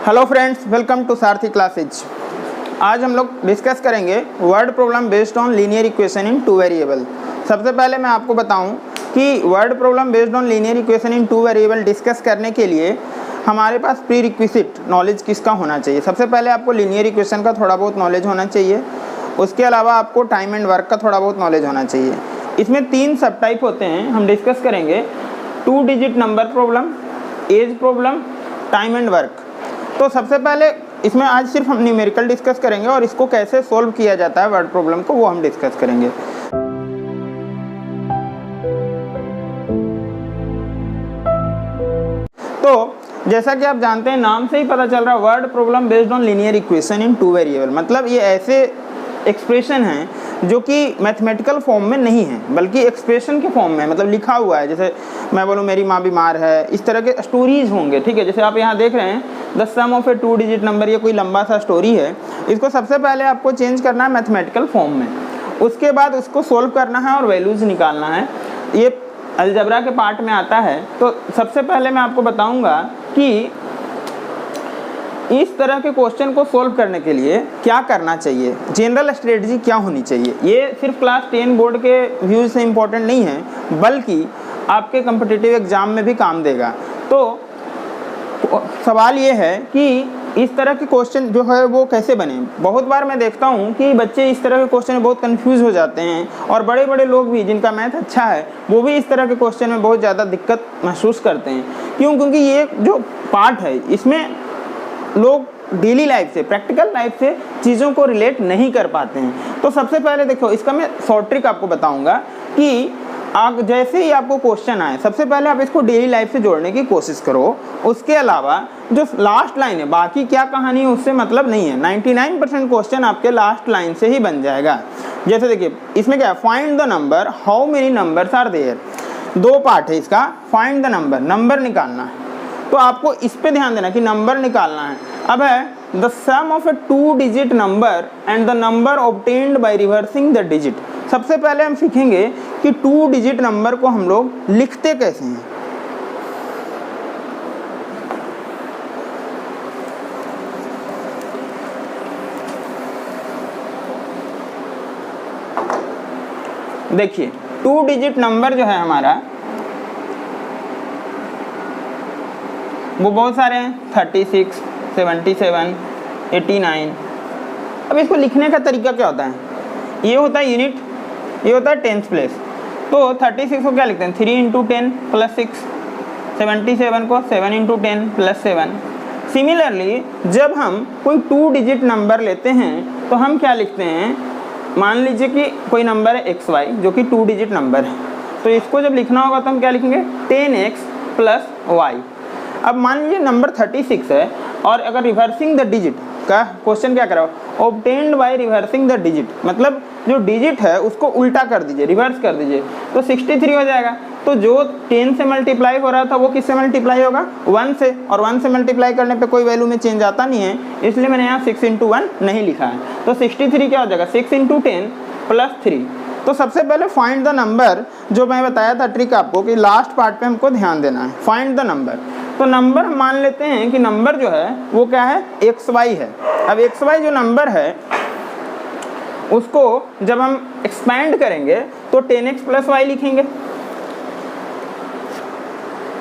Hello friends, welcome to Sarathi classes. आज हम लोग डिस्कस करेंगे word problem based on linear equation in two variable. सबसे पहले मैं आपको बताऊं कि word problem based on linear equation in two variable discuss करने के लिए हमारे पास प्री रिक्विजिट नॉलेज किसका होना चाहिए। सबसे पहले आपको लीनियर इक्वेशन का थोड़ा बहुत नॉलेज होना चाहिए। उसके अलावा आपको टाइम एंड वर्क का थोड़ा बहुत नॉलेज होना चाहिए। इसमें 3 सब टाइप होते हैं, हम डिस्कस करेंगे 2 digit number problem, age problem, time and work. तो सबसे पहले इसमें आज सिर्फ हम न्यूमेरिकल डिस्कस करेंगे और इसको कैसे सोल्व किया जाता है वर्ड प्रॉब्लम को, वो हम डिस्कस करेंगे। तो जैसा कि आप जानते हैं, नाम से ही पता चल रहा है word problem based on linear equation in two variable. मतलब ये ऐसे एक्सप्रेशन हैं जो कि मैथमेटिकल फॉर्म में नहीं है बल्कि एक्सप्रेशन के फॉर्म में है, मतलब लिखा हुआ है। जैसे मैं बोलूँ मेरी माँ बीमार है, इस तरह के स्टोरीज होंगे, ठीक है। जैसे आप यहाँ देख रहे हैं the sum of a 2 digit number, ये कोई लंबा सा स्टोरी है। इसको सबसे पहले आपको चेंज करना है मैथमेटिकल फॉर्म में, उसके बाद उसको सोल्व करना है और वैल्यूज़ निकालना है। ये अलजबरा के पार्ट में आता है। तो सबसे पहले मैं आपको बताऊँगा कि इस तरह के क्वेश्चन को सोल्व करने के लिए क्या करना चाहिए, जनरल स्ट्रेटजी क्या होनी चाहिए। ये सिर्फ क्लास 10 बोर्ड के व्यूज से इम्पोर्टेंट नहीं है बल्कि आपके कॉम्पिटिटिव एग्जाम में भी काम देगा। तो सवाल ये है कि इस तरह के क्वेश्चन जो है वो कैसे बने। बहुत बार मैं देखता हूँ कि बच्चे इस तरह के क्वेश्चन में बहुत कंफ्यूज हो जाते हैं और बड़े बड़े लोग भी जिनका मैथ अच्छा है वो भी इस तरह के क्वेश्चन में बहुत ज़्यादा दिक्कत महसूस करते हैं। क्यों? क्योंकि ये जो पार्ट है इसमें लोग डेली लाइफ से, प्रैक्टिकल लाइफ से चीज़ों को रिलेट नहीं कर पाते हैं। तो सबसे पहले देखो, इसका मैं शॉर्ट ट्रिक आपको बताऊंगा कि आप जैसे ही आपको क्वेश्चन आए सबसे पहले आप इसको डेली लाइफ से जोड़ने की कोशिश करो। उसके अलावा जो लास्ट लाइन है, बाकी क्या कहानी है उससे मतलब नहीं है। 99% क्वेश्चन आपके लास्ट लाइन से ही बन जाएगा। जैसे देखिए इसमें क्या है, find the number, how many numbers are there. 2 part है इसका, फाइंड द नंबर, नंबर निकालना है। तो आपको इस पे ध्यान देना कि नंबर निकालना है। अब है the sum of a 2 digit number and the number obtained by reversing the digit. सबसे पहले हम सीखेंगे कि 2 डिजिट नंबर को हम लोग लिखते कैसे हैं। देखिए 2 डिजिट नंबर जो है हमारा वो बहुत सारे हैं, 36, 77, 89। अब इसको लिखने का तरीका क्या होता है, ये होता है यूनिट, ये होता है टेंथ प्लेस। तो 36 को क्या लिखते हैं, 3 × 10 + 6। 77 को 7 × 10 + 7। सिमिलरली जब हम कोई 2 डिजिट नंबर लेते हैं तो हम क्या लिखते हैं, मान लीजिए कि कोई नंबर है XY जो कि 2 डिजिट नंबर है। तो इसको जब लिखना होगा तो हम क्या लिखेंगे, 10x + y। अब मान लीजिए नंबर 36 है और अगर रिवर्सिंग द डिजिट का क्वेश्चन क्या करो, obtained by reversing the digit, मतलब जो डिजिट है उसको उल्टा कर दीजिए, रिवर्स कर दीजिए, तो 63 हो जाएगा। तो जो 10 से मल्टीप्लाई हो रहा था वो किससे मल्टीप्लाई होगा, 1 से, और 1 से मल्टीप्लाई करने पे कोई वैल्यू में चेंज आता नहीं है, इसलिए मैंने यहाँ 6 × 1 नहीं लिखा है। तो 63 क्या हो जाएगा, 6 × 10 + 3। तो सबसे पहले फाइंड द नंबर, जो मैं बताया था ट्रिक आपको कि लास्ट पार्ट पे हमको ध्यान देना है, फाइंड द नंबर। तो नंबर हम मान लेते हैं कि नंबर जो है वो क्या है, XY है। अब XY जो नंबर है उसको जब हम एक्सपैंड करेंगे तो 10x + y लिखेंगे।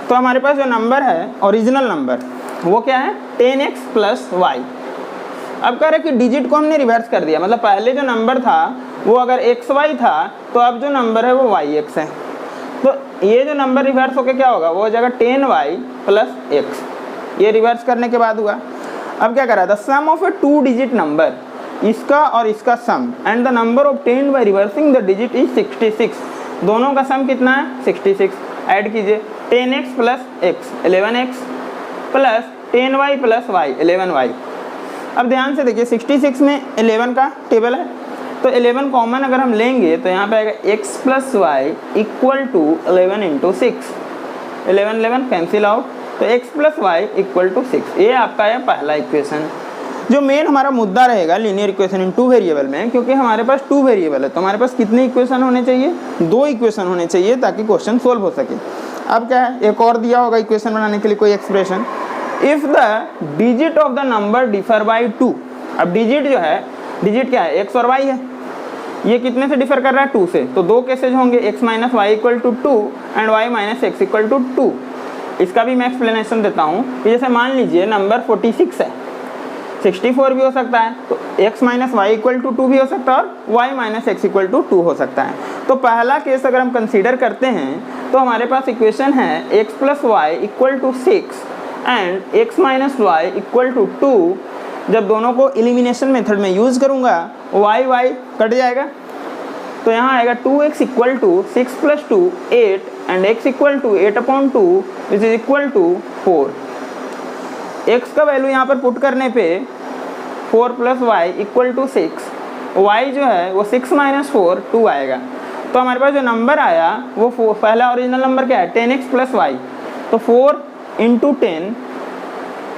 तो हमारे पास जो नंबर है ओरिजिनल नंबर वो क्या है, 10x + y। अब कह रहे कि डिजिट को हमने रिवर्स कर दिया, मतलब पहले जो नंबर था वो अगर XY था तो अब जो नंबर है वो YX है। तो ये जो नंबर रिवर्स होके क्या होगा, वो हो जाएगा 10y + x। ये रिवर्स करने के बाद हुआ। अब क्या करा, the sum of a 2 digit number, इसका और इसका sum, and the number obtained by reversing the digit is 66। दोनों का सम कितना है, 66। ऐड कीजिए, 10x + x 11x + 10y + y 11y। अब ध्यान से देखिए 66 में 11 का टेबल है, तो 11 कॉमन अगर हम लेंगे तो यहाँ पे आएगा x + y = 11 × 6। 11 कैंसिल आउट, तो x + y = 6। ये आपका है पहला इक्वेशन। जो मेन हमारा मुद्दा रहेगा लीनियर इक्वेशन इन 2 वेरिएबल में, क्योंकि हमारे पास 2 वेरिएबल है तो हमारे पास कितने इक्वेशन होने चाहिए, 2 इक्वेशन होने चाहिए ताकि क्वेश्चन सोल्व हो सके। अब क्या है, एक और दिया होगा इक्वेशन बनाने के लिए कोई expression, if the digit of the number differ by 2, अब डिजिट जो है, डिजिट क्या है, x और y है, ये कितने से डिफर कर रहा है, 2 से, तो दो केसेज होंगे, x minus y equal to 2 and y minus x equal to 2। इसका भी मैं एक्सप्लेनेशन देता हूँ कि जैसे मान लीजिए नंबर 46 है, 64 भी हो सकता है, तो x minus y equal to 2 भी हो सकता है और y minus x equal to 2 हो सकता है। तो पहला केस अगर हम कंसीडर करते हैं तो हमारे पास इक्वेशन है x plus y equal to 6 and x minus y equal to 2। जब दोनों को एलिमिनेशन मेथड में यूज़ करूँगा y कट जाएगा, तो यहाँ आएगा 2x equal to 6 plus 2 8 and x equal to 8/2 which is equal to 4। x का वैल्यू यहाँ पर पुट करने पे 4 plus y equal to 6, y जो है वो 6 माइनस 4 2 आएगा। तो हमारे पास जो नंबर आया वो पहला ओरिजिनल नंबर क्या है, 10x प्लस वाई, तो 4 into 10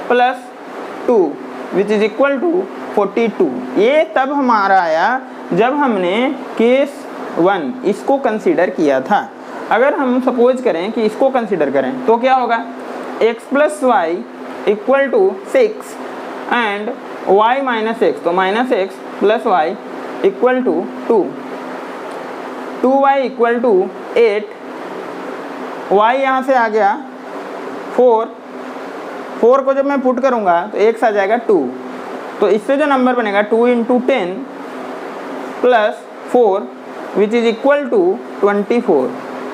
plus 2 which is equal to 42। ये तब हमारा आया जब हमने केस 1 इसको कंसीडर किया था। अगर हम सपोज करें कि इसको कंसीडर करें तो क्या होगा, x plus y equal to 6 and y minus x, तो minus x plus y equal to 2, 2y equal to 8, y यहाँ से आ गया 4 को जब मैं पुट करूँगा तो x आ जाएगा 2, तो इससे जो नंबर बनेगा 2 into 10 plus 4 which is equal to 24।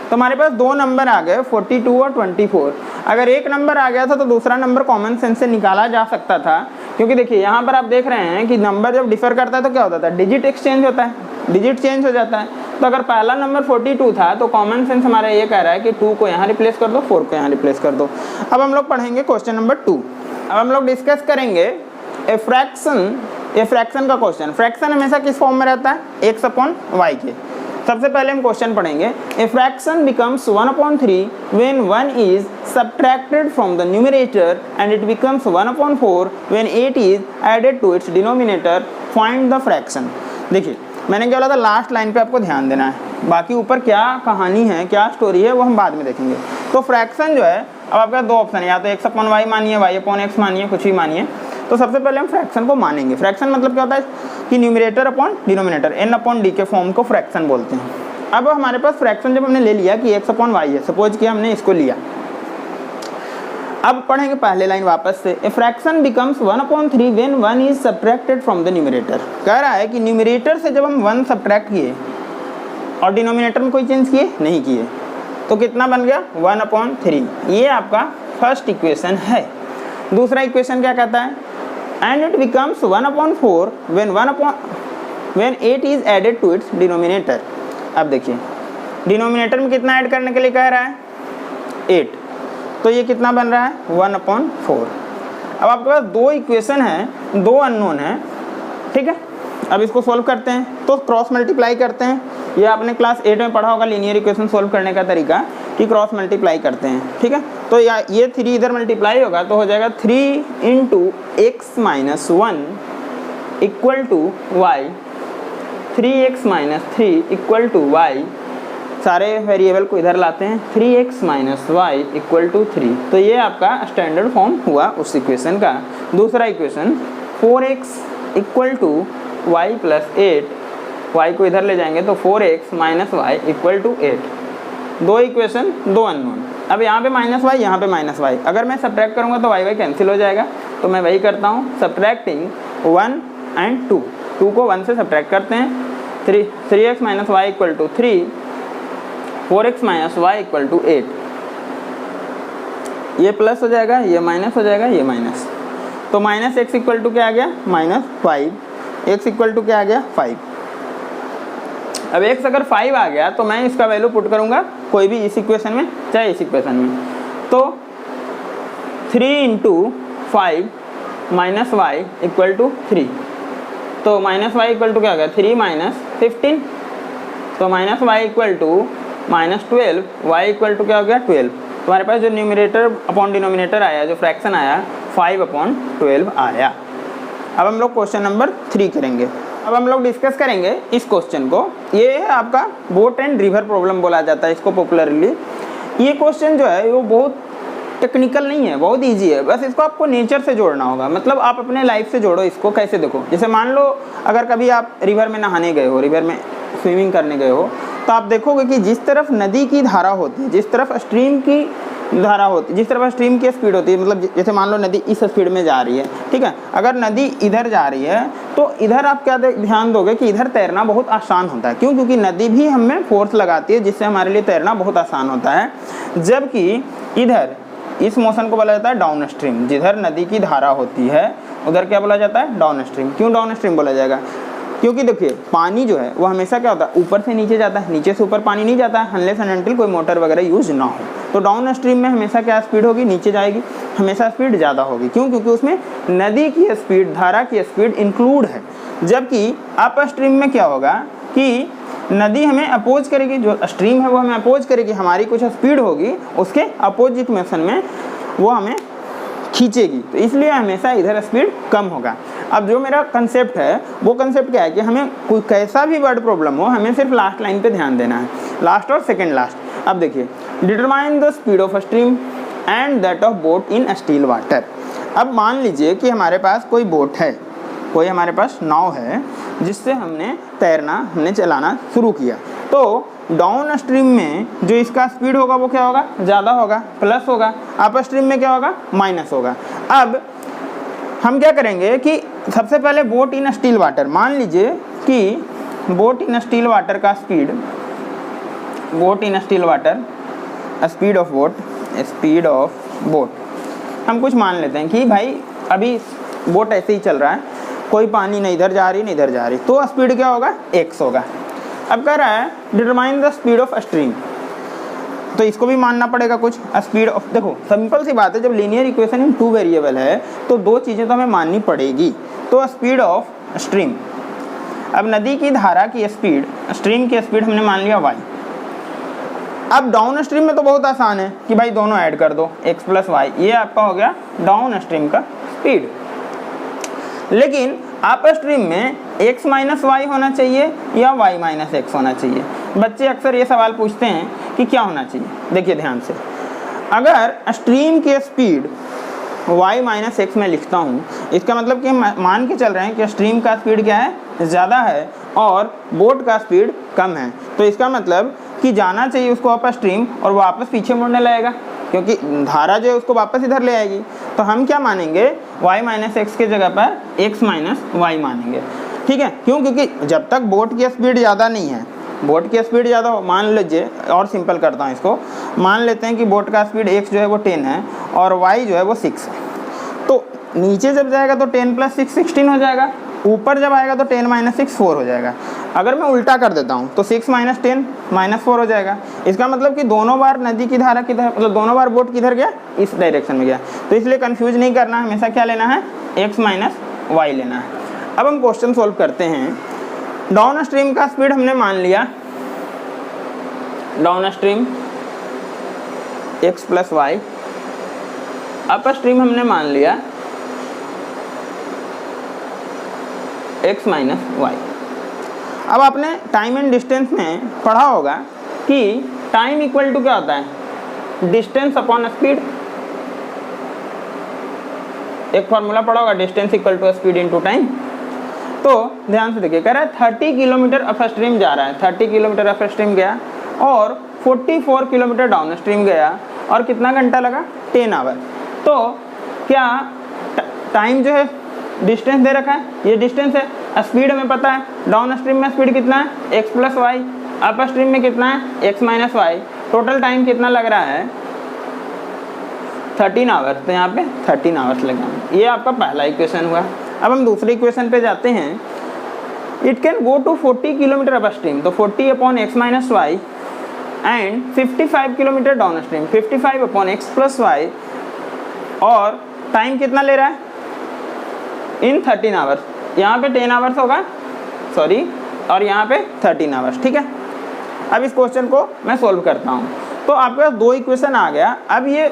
तो हमारे पास दो नंबर आ गए 42 और 24। अगर एक नंबर आ गया था तो दूसरा नंबर कॉमन सेंस से निकाला जा सकता था, क्योंकि देखिए यहाँ पर आप देख रहे हैं कि नंबर जब डिफर करता है तो क्या होता था, डिजिट एक्सचेंज होता है, डिजिट चेंज हो जाता है। तो अगर पहला नंबर 42 था तो कॉमन सेंस हमारा ये कह रहा है कि 2 को यहाँ रिप्लेस कर दो, 4 को यहाँ रिप्लेस कर दो। अब हम लोग पढ़ेंगे क्वेश्चन नंबर 2। अब हम लोग डिस्कस करेंगे ए फ्रैक्शन का क्वेश्चन। फ्रैक्शन हमेशा किस फॉर्म में रहता है, x अपॉन वाई के। सबसे पहले हम क्वेश्चन पढ़ेंगे, a fraction becomes 1/3 when 1 is subtracted from the numerator and it becomes 1/4 when 8 is added to its denominator, find the fraction. देखिए मैंने क्या बोला था, लास्ट लाइन पे आपको ध्यान देना है, बाकी ऊपर क्या कहानी है, क्या स्टोरी है, वो हम बाद में देखेंगे। तो फ्रैक्शन जो है, अब आपका दो ऑप्शन है, या तो x अपॉन वाई मानिए, y अपॉन x मानिए, कुछ भी मानिए। तो सबसे पहले हम फ्रैक्शन को मानेंगे। फ्रैक्शन मतलब क्या होता है कि numerator upon denominator, n upon d के फॉर्म को फ्रैक्शन बोलते हैं। अब हमारे पास फ्रैक्शन जब हमने ले लिया कि x अपॉन वाई है, सपोज कि हमने इसको लिया, अब पढ़ेंगे पहले लाइन वापस से, ए fraction becomes 1/3 when 1 is subtracted from the numerator. कह रहा है कि न्यूमरेटर से जब हम 1 सब्ट्रैक्ट किए और डिनोमिनेटर में कोई चेंज किए नहीं किए, तो कितना बन गया 1/3। ये आपका फर्स्ट इक्वेशन है। दूसरा इक्वेशन क्या कहता है, and it becomes 1/4 when 8 is added to its denominator. अब देखिए डिनोमिनेटर में कितना ऐड करने के लिए कह रहा है, 8, तो ये कितना बन रहा है 1/4। अब आपके पास दो इक्वेशन है, दो अननोन है, ठीक है। अब इसको सॉल्व करते हैं, तो क्रॉस मल्टीप्लाई करते हैं। ये आपने क्लास 8 में पढ़ा होगा लीनियर इक्वेशन सॉल्व करने का तरीका, कि क्रॉस मल्टीप्लाई करते हैं, ठीक है। तो ये 3 इधर मल्टीप्लाई होगा तो हो जाएगा 3 into x minus 1 equal to y, 3x minus 3 equal to y. सारे वेरिएबल को इधर लाते हैं, 3x minus y equal to 3। तो ये आपका स्टैंडर्ड फॉर्म हुआ उस इक्वेशन का। दूसरा equation 4x equal to y plus 8, y को इधर ले जाएंगे तो 4x minus y equal to 8। दो इक्वेशन, दो अननोन। अब यहाँ पे माइनस वाई, यहाँ पे माइनस वाई, अगर मैं सब्ट्रैक्ट करूँगा तो y कैंसिल हो जाएगा, तो मैं वही करता हूँ, सब्ट्रैक्टिंग 1 एंड 2, 2 को 1 से सब्ट्रैक्ट करते हैं। 3x minus y equal to 3, 4x minus y equal to 8। ये प्लस हो जाएगा, ये माइनस हो जाएगा, ये माइनस, तो माइनस x इक्वल टू क्या आ गया -5, x इक्वल टू क्या आ गया 5। अब x अगर 5 आ गया तो मैं इसका वैल्यू पुट करूंगा कोई भी इस इक्वेशन में चाहे इस इक्वेशन में, तो 3 into 5 minus y equal to 3, तो माइनस वाई इक्वल टू क्या हो गया 3 माइनस 15, तो minus y equal to -12, y equal to क्या हो गया 12। तुम्हारे पास जो न्यूमरेटर अपॉन डिनोमिनेटर आया, जो फ्रैक्शन आया 5/12 आया। अब हम लोग क्वेश्चन नंबर 3 करेंगे। अब हम लोग डिस्कस करेंगे इस क्वेश्चन को। ये है आपका बोट एंड रिवर प्रॉब्लम बोला जाता है इसको पॉपुलरली। ये क्वेश्चन जो है वो बहुत टेक्निकल नहीं है, बहुत इजी है, बस इसको आपको नेचर से जोड़ना होगा। मतलब आप अपने लाइफ से जोड़ो इसको। कैसे देखो, जैसे मान लो अगर कभी आप रिवर में नहाने गए हो, रिवर में स्विमिंग करने गए हो, तो आप देखोगे कि जिस तरफ नदी की धारा होती है, जिस तरफ स्ट्रीम की धारा होती है, जिस तरफ स्ट्रीम की स्पीड होती है, मतलब जैसे मान लो नदी इस स्पीड में जा रही है, ठीक है, अगर नदी इधर जा रही है तो इधर आप क्या ध्यान दोगे कि इधर तैरना बहुत आसान होता है। क्यों? क्योंकि नदी भी हमें फोर्स लगाती है जिससे हमारे लिए तैरना बहुत आसान होता है। जबकि इधर इस मोशन को बोला जाता है डाउन स्ट्रीम। जिधर नदी की धारा होती है उधर क्या बोला जाता है? Down stream. क्यों डाउन स्ट्रीम बोला जाएगा? क्योंकि देखिए पानी जो है वो हमेशा क्या होता है? ऊपर से नीचे जाता है, नीचे से ऊपर पानी नहीं जाता है अनलेस एंड अनटिल कोई मोटर वगैरह यूज ना हो। तो डाउन स्ट्रीम में हमेशा क्या स्पीड होगी? नीचे जाएगी, हमेशा स्पीड ज़्यादा होगी। क्यों? क्योंकि उसमें नदी की स्पीड, धारा की स्पीड इंक्लूड है। जबकि अप स्ट्रीम में क्या होगा कि नदी हमें अपोज करेगी, जो स्ट्रीम है वो हमें अपोज करेगी, हमारी कुछ स्पीड होगी, उसके अपोजिट मोशन में वो हमें खींचेगी। तो इसलिए हमेशा इधर स्पीड कम होगा। अब जो मेरा कंसेप्ट है वो कंसेप्ट क्या है कि हमें कोई कैसा भी वर्ड प्रॉब्लम हो, हमें सिर्फ लास्ट लाइन पे ध्यान देना है, लास्ट और सेकंड लास्ट। अब देखिए, determine the speed of stream and that of boat in still water. अब मान लीजिए कि हमारे पास कोई बोट है, कोई हमारे पास नाव है जिससे हमने चलाना शुरू किया। तो डाउन स्ट्रीम में जो इसका स्पीड होगा वो क्या होगा? ज़्यादा होगा, प्लस होगा। अप स्ट्रीम में क्या होगा? माइनस होगा। अब हम क्या करेंगे कि सबसे पहले बोट इन स्टिल वाटर, मान लीजिए कि बोट इन स्टिल वाटर का speed, boat in still water speed of boat, speed of boat हम कुछ मान लेते हैं कि भाई अभी बोट ऐसे ही चल रहा है, कोई पानी नहीं इधर जा रही नहीं इधर जा रही, तो स्पीड क्या होगा? x होगा। अब कह रहा है determine the speed of stream, तो इसको भी मानना पड़ेगा कुछ स्पीड ऑफ। देखो सिंपल सी बात है, जब linear equation in two variable है तो दो चीज़ें तो हमें माननी पड़ेगी। तो स्पीड ऑफ स्ट्रीम, अब नदी की धारा की स्पीड, स्ट्रीम की स्पीड हमने मान लिया y। अब डाउन स्ट्रीम में तो बहुत आसान है कि भाई दोनों ऐड कर दो, x प्लस वाई, ये आपका हो गया डाउन स्ट्रीम का स्पीड। लेकिन अप स्ट्रीम में x माइनस वाई होना चाहिए या y माइनस एक्स होना चाहिए। बच्चे अक्सर ये सवाल पूछते हैं कि क्या होना चाहिए। देखिए ध्यान से, अगर स्ट्रीम की स्पीड y माइनस एक्स में लिखता हूँ, इसका मतलब कि हम मान के चल रहे हैं कि स्ट्रीम का स्पीड क्या है? ज़्यादा है और बोट का स्पीड कम है। तो इसका मतलब कि जाना चाहिए उसको अप स्ट्रीम और वापस पीछे मुड़ने लगेगा, क्योंकि धारा जो है उसको वापस इधर ले आएगी। तो हम क्या मानेंगे? y माइनस एक्स के जगह पर x माइनस वाई मानेंगे। ठीक है, क्यों? क्योंकि जब तक बोट की स्पीड ज़्यादा नहीं है, बोट की स्पीड ज़्यादा हो, मान लीजिए और सिंपल करता हूँ इसको, मान लेते हैं कि बोट का स्पीड x जो है वो 10 है और y जो है वो 6 है। तो नीचे जब जाएगा तो 10 प्लस 6 16 हो जाएगा, ऊपर जब आएगा तो 10 माइनस 6 4 हो जाएगा। अगर मैं उल्टा कर देता हूँ तो 6 माइनस 10 माइनस 4 हो जाएगा। इसका मतलब कि दोनों बार नदी की धारा किधर, मतलब दोनों बार बोट किधर गया? इस डायरेक्शन में गया। तो इसलिए कंफ्यूज नहीं करना, हमेशा क्या लेना है? x माइनस वाई लेना है। अब हम क्वेश्चन सोल्व करते हैं। डाउन स्ट्रीम का स्पीड हमने मान लिया, downstream x plus y, upstream हमने मान लिया x माइनस वाई। अब आपने टाइम एंड डिस्टेंस में पढ़ा होगा कि टाइम इक्वल टू क्या होता है? Distance upon speed. एक फॉर्मूला पढ़ा होगा, distance equal to speed into time. तो ध्यान से देखिए, कह रहा है 30 किलोमीटर अप स्ट्रीम जा रहा है, 30 किलोमीटर अप स्ट्रीम गया और 44 किलोमीटर डाउन स्ट्रीम गया और कितना घंटा लगा? 10 आवर। तो क्या टाइम जो है डिस्टेंस दे रखा है, ये डिस्टेंस है, स्पीड हमें पता है, डाउन स्ट्रीम में स्पीड कितना है? x plus y, upstream में कितना है? x minus y. Total time कितना लग रहा है? 13 आवर्स। तो यहाँ पे 13 आवर्स लगे। ये आपका पहला इक्वेशन हुआ। अब हम दूसरे इक्वेशन पे जाते हैं। It can go to 40 kilometre upstream, तो 40 upon x minus y and 55 kilometre downstream, 55 upon x plus y, और टाइम कितना ले रहा है? In 13 hours. यहाँ पे 10 आवर्स होगा, सॉरी, और यहाँ पे 13 आवर्स। ठीक है, अब इस क्वेश्चन को मैं सोल्व करता हूँ। तो आपके पास दो इक्वेशन आ गया। अब ये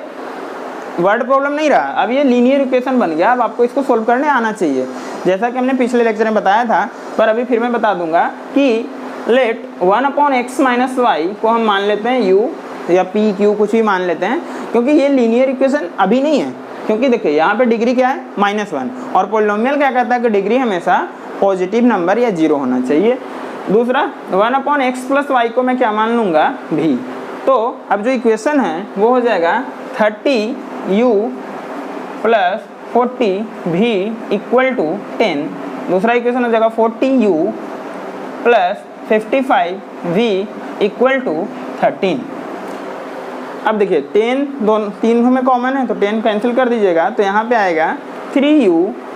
वर्ड प्रॉब्लम नहीं रहा, अब ये लीनियर इक्वेशन बन गया। अब आपको इसको सोल्व करने आना चाहिए, जैसा कि हमने पिछले लेक्चर में बताया था, पर अभी फिर मैं बता दूंगा कि let 1 upon x minus y को हम मान लेते हैं u या p q, कुछ भी मान लेते हैं, क्योंकि ये लीनियर इक्वेशन अभी नहीं है, क्योंकि देखिए यहाँ पे डिग्री क्या है -1 और पॉलिनोमियल क्या कहता है कि डिग्री हमेशा पॉजिटिव नंबर या 0 होना चाहिए। दूसरा 1/x + y को मैं क्या मान लूँगा भी। तो अब जो इक्वेशन है वो हो जाएगा 30u + 40v = 10। दूसरा इक्वेशन हो जाएगा 40u + 55v = 13। अब देखिए 3 में कॉमन है तो 10 कैंसिल कर दीजिएगा, तो यहाँ पे आएगा 3u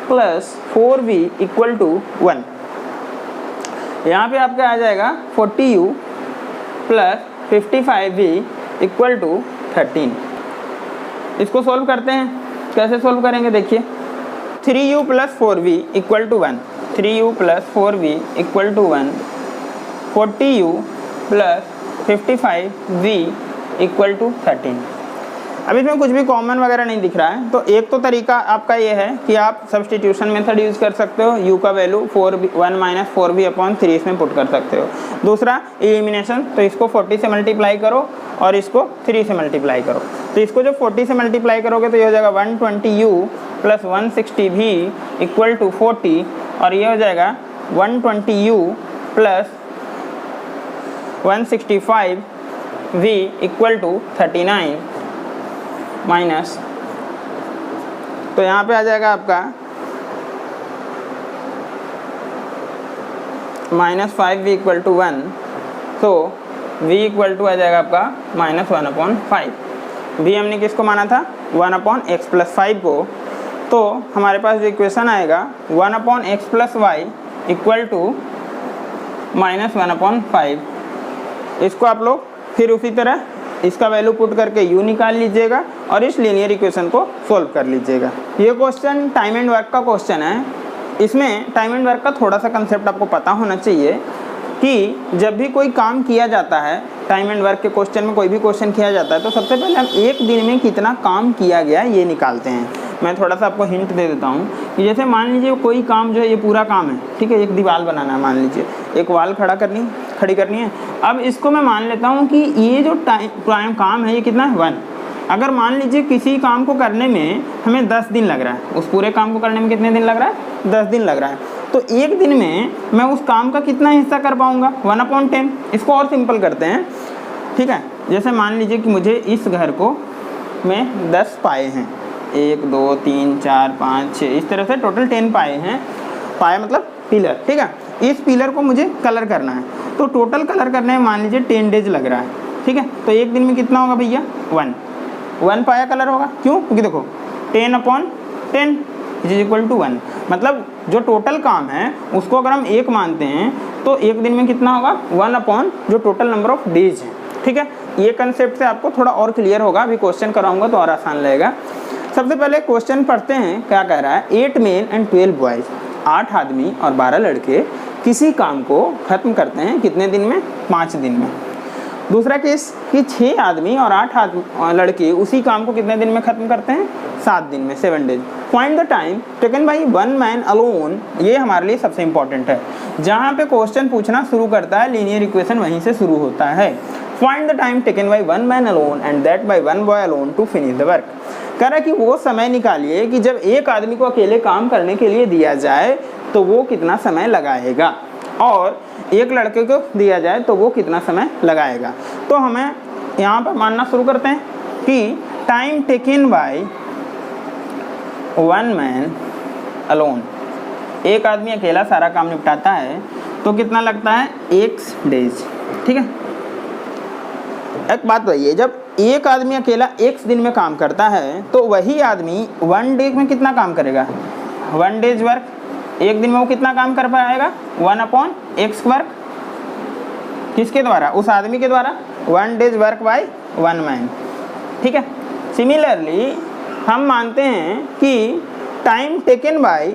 + 4v = 1। यहाँ पे आपका आ जाएगा 40u + 55v = 13। इसको सोल्व करते हैं, कैसे सोल्व करेंगे देखिए। 3u + 4v = 1, 3u + 4v = 1, 40u + 55v = 13। अब इसमें कुछ भी कॉमन वगैरह नहीं दिख रहा है, तो एक तो तरीका आपका ये है कि आप सब्स्टिट्यूशन मेथड यूज़ कर सकते हो, u का वैल्यू 1 - 4v/3 इसमें पुट कर सकते हो। दूसरा एलिमिनेशन, तो इसको 40 से मल्टीप्लाई करो और इसको 3 से मल्टीप्लाई करो। तो इसको जब 40 से मल्टीप्लाई करोगे तो ये हो जाएगा 120u + 160v = 40 और ये हो जाएगा 120u + 165v = 39 माइनस, तो यहाँ पे आ जाएगा आपका -5v = 1, तो v = आ जाएगा आपका -1/5। v हमने किसको माना था 1/x + 5 को, तो हमारे पास जो इक्वेशन आएगा 1/x + y = -1/5। इसको आप लोग फिर उसी तरह इसका वैल्यू पुट करके u निकाल लीजिएगा और इस लीनियर इक्वेशन को सोल्व कर लीजिएगा। ये क्वेश्चन टाइम एंड वर्क का क्वेश्चन है। इसमें टाइम एंड वर्क का थोड़ा सा कंसेप्ट आपको पता होना चाहिए कि जब भी कोई काम किया जाता है, टाइम एंड वर्क के क्वेश्चन में कोई भी क्वेश्चन किया जाता है, तो सबसे पहले हम एक दिन में कितना काम किया गया ये निकालते हैं। मैं थोड़ा सा आपको हिंट दे देता हूँ कि जैसे मान लीजिए कोई काम जो है ये पूरा काम है, ठीक है, एक दीवार बनाना है, मान लीजिए एक वाल खड़ी करनी है। अब इसको मैं मान लेता हूँ कि ये जो टाइम काम है ये कितना है 1। अगर मान लीजिए किसी काम को करने में हमें 10 दिन लग रहा है, उस पूरे काम को करने में कितने दिन लग रहा है 10 दिन लग रहा है, तो एक दिन में मैं उस काम का कितना हिस्सा कर पाऊँगा 1/10। इसको और सिंपल करते हैं, ठीक है। जैसे मान लीजिए कि मुझे इस घर को में 10 पाए हैं, 1 2 3 4 5 6, इस तरह से टोटल 10 पाए हैं। पाए मतलब पिलर, ठीक है। इस पिलर को मुझे कलर करना है, तो टोटल कलर करने में मान लीजिए 10 डेज लग रहा है, ठीक है। तो एक दिन में कितना होगा भैया 1 पाया कलर होगा। क्यों? क्योंकि देखो 10/10 = 1, मतलब जो टोटल काम है उसको अगर हम 1 मानते हैं तो एक दिन में कितना होगा 1 जो टोटल नंबर ऑफ डेज है, ठीक है। ये कंसेप्ट से आपको थोड़ा और क्लियर होगा, अभी क्वेश्चन कराऊंगा तो और आसान लगेगा। सबसे पहले क्वेश्चन पढ़ते हैं, क्या कह रहा है। 8 मेन एंड 12 बॉयज, 8 आदमी और 12 लड़के किसी काम को खत्म करते हैं कितने दिन में 5 दिन में। दूसरा केस कि 6 आदमी और 8 लड़के उसी काम को कितने दिन में खत्म करते हैं 7 दिन में 7 days. Find the time taken by 1 man alone, ये हमारे लिए सबसे इंपॉर्टेंट है। जहाँ पे क्वेश्चन पूछना शुरू करता है लीनियर इक्वेशन वहीं से शुरू होता है। Find the time taken by 1 man alone and that by 1 boy alone to finish the work. कह रहा है कि वो समय निकालिए कि जब एक आदमी को अकेले काम करने के लिए दिया जाए तो वो कितना समय लगाएगा, और एक लड़के को दिया जाए तो वो कितना समय लगाएगा। तो हमें यहाँ पर मानना शुरू करते हैं कि time taken by 1 man alone, एक आदमी अकेला सारा काम निपटाता है तो कितना लगता है x डेज, ठीक है। एक बात बताइए, जब एक आदमी अकेला x दिन में काम करता है तो वही आदमी 1 डे में कितना काम करेगा 1 डेज वर्क। एक दिन में वो कितना काम कर पाएगा 1/x वर्क, किसके द्वारा, उस आदमी के द्वारा, 1 डेज वर्क बाय 1 मैन, ठीक है। सिमिलरली हम मानते हैं कि टाइम टेकन बाय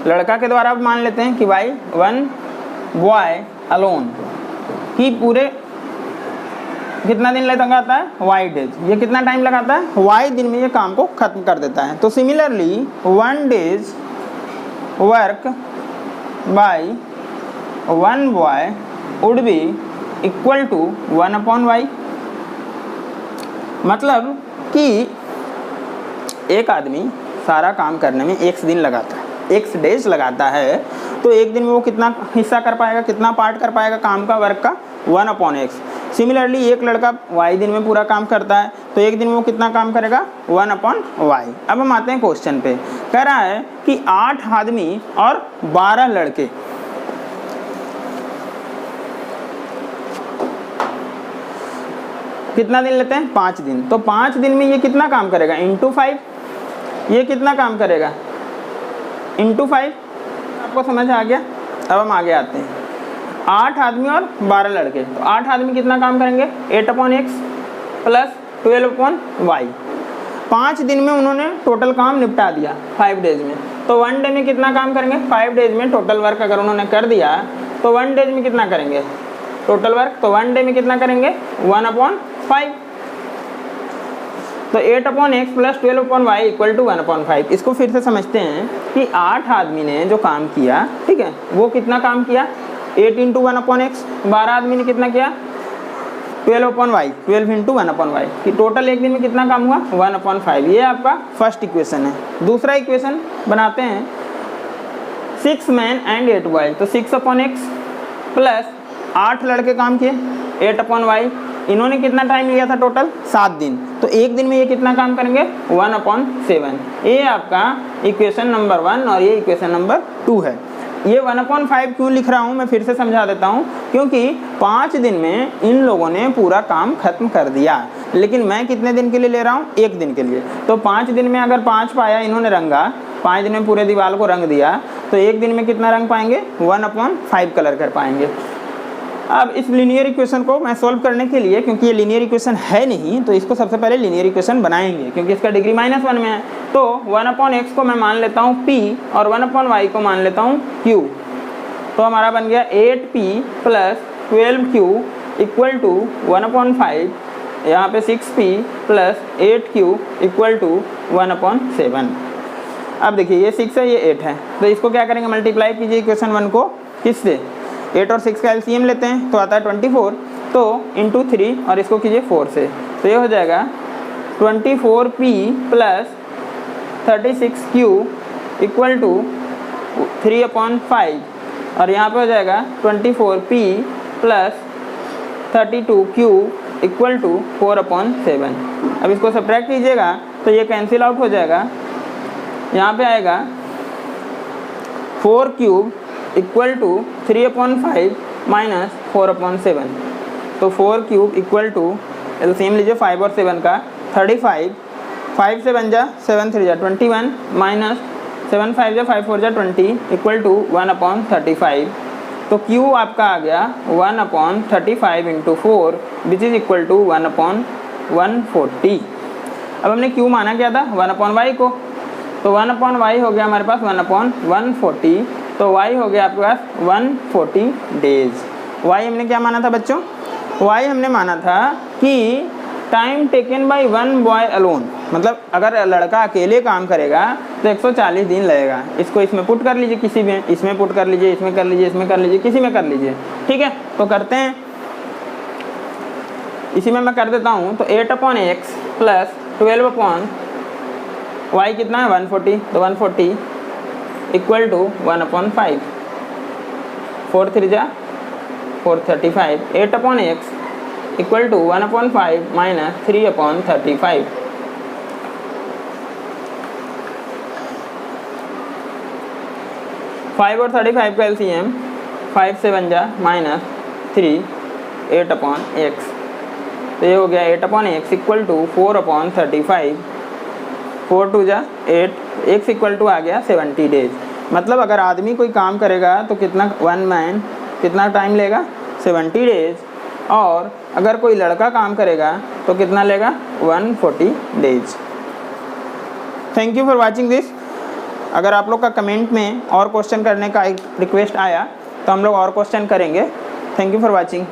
लड़का के द्वारा मान लेते हैं कि बाय 1 बॉय अलोन, कि पूरे कितना दिन लगाता है y डेज, ये कितना टाइम लगाता है y दिन में ये काम को खत्म कर देता है। तो similarly 1 day's work by 1 boy would be equal to 1/y। मतलब कि एक आदमी सारा काम करने में x दिन लगाता है, x डेज लगाता है, तो एक दिन में वो कितना हिस्सा कर पाएगा, कितना पार्ट कर पाएगा काम का, वर्क का 1/x। सिमिलरली एक लड़का y दिन में पूरा काम करता है, तो एक दिन में वो कितना काम करेगा 1/y। अब हम आते हैं क्वेश्चन पे। कह रहा है कि 8 आदमी और 12 लड़के कितना दिन लेते हैं, 5 दिन। तो 5 दिन में ये कितना काम करेगा, इंटू 5। ये कितना काम करेगा, इंटू 5। आपको समझ आ गया। अब हम आगे आते हैं। 8 आदमी और 12 लड़के, तो 8 आदमी कितना काम करेंगे 8/x प्लस 12/y। 5 दिन में उन्होंने टोटल काम निपटा दिया 5 डेज में। तो 1 डे में कितना काम करेंगे, 5 डेज में टोटल वर्क अगर उन्होंने कर दिया तो 1 डेज में कितना करेंगे टोटल वर्क, तो 1 डे में कितना करेंगे 1/5। तो 8/x plus 12/y equal to 1/5। इसको फिर से समझते हैं कि 8 आदमी ने जो काम किया, ठीक है, वो कितना काम किया 8 × 1/x। 12 आदमी ने कितना किया 12/y, 12 × 1/y, कि टोटल एक दिन में कितना काम हुआ 1/5। ये आपका फर्स्ट इक्वेशन है। दूसरा इक्वेशन बनाते हैं, 6 मैन एंड 8 बॉयज। तो 6/x प्लस 8 लड़के काम किए 8/y। इन्होंने कितना टाइम लिया था टोटल 7 दिन। तो एक दिन में ये कितना काम करेंगे 1/7। ये आपका इक्वेशन नंबर 1 और ये इक्वेशन नंबर 2 है। ये 1/5 क्यों लिख रहा हूँ मैं फिर से समझा देता हूँ, क्योंकि 5 दिन में इन लोगों ने पूरा काम खत्म कर दिया, लेकिन मैं कितने दिन के लिए ले रहा हूँ, 1 दिन के लिए। तो 5 दिन में अगर 5 पाया इन्होंने रंगा, 5 दिन में पूरे दीवार को रंग दिया, तो एक दिन में कितना रंग पाएंगे 1/5 कलर कर पाएंगे। अब इस लीनियर इक्वेशन को मैं सॉल्व करने के लिए, क्योंकि ये लीनियर इक्वेशन है नहीं, तो इसको सबसे पहले लीनियर इक्वेशन बनाएंगे, क्योंकि इसका डिग्री -1 में है। तो 1/x को मैं मान लेता हूँ p और 1/y को मान लेता हूँ q। तो हमारा बन गया 8p plus 12q equal to 1/5। यहाँ पे 6p plus 8q equal to 1/7। अब देखिए ये 6 है, ये 8 है, तो इसको क्या करेंगे, मल्टीप्लाई कीजिए इक्वेशन 1 को किससे, 8 और 6 का एलसीएम लेते हैं तो आता है 24। तो इंटू 3 और इसको कीजिए 4 से, तो ये हो जाएगा 24p plus 36q equal to 3/5। और यहाँ पे हो जाएगा 24p plus 32q equal to 4/7। अब इसको सब्ट्रैक्ट कीजिएगा तो ये कैंसिल आउट हो जाएगा। यहाँ पे आएगा 4³ इक्वल टू 3/5 माइनस 4/7। तो 4³ इक्वल टू एलसीएम लीजिए 5 और 7 का 35। 5 से बन जा 7 3 जा 21 माइनस 7 5 जा 5 4 जा 20 इक्वल टू 1/35। तो Q आपका आ गया 1/35 into 4 which is equal to 1/140। अब हमने Q माना क्या था 1/y को, तो 1/y हो गया हमारे पास 1/140। तो y हो गया आपके पास 140 डेज। y हमने क्या माना था बच्चों, y हमने माना था कि time taken by 1 boy alone, मतलब अगर लड़का अकेले काम करेगा तो 140 दिन लगेगा। इसको इसमें पुट कर लीजिए, किसी में इसमें पुट कर लीजिए, इसमें कर लीजिए, इसमें कर लीजिए, किसी में कर लीजिए, ठीक है। तो करते हैं, इसी में मैं कर देता हूँ। तो 8/x प्लस 12/y कितना है 140। तो 140 इक्वल टू 1/5। 4 3 जा 4 35। 8/x equal to 1/5 minus 3/35। Five और 35 का एलसीएम 5 से बन जा माइनस 3 8/x। तो ये हो गया 8/x इक्वल टू 4/35। 4 2 जा 8, x इक्वल टू आ गया 70 डेज। मतलब अगर आदमी कोई काम करेगा तो कितना, 1 मैन कितना टाइम लेगा 70 डेज, और अगर कोई लड़का काम करेगा तो कितना लेगा 140 days. Thank you for watching this. अगर आप लोग का कमेंट में और क्वेश्चन करने का एक रिक्वेस्ट आया तो हम लोग और क्वेश्चन करेंगे। Thank you for watching.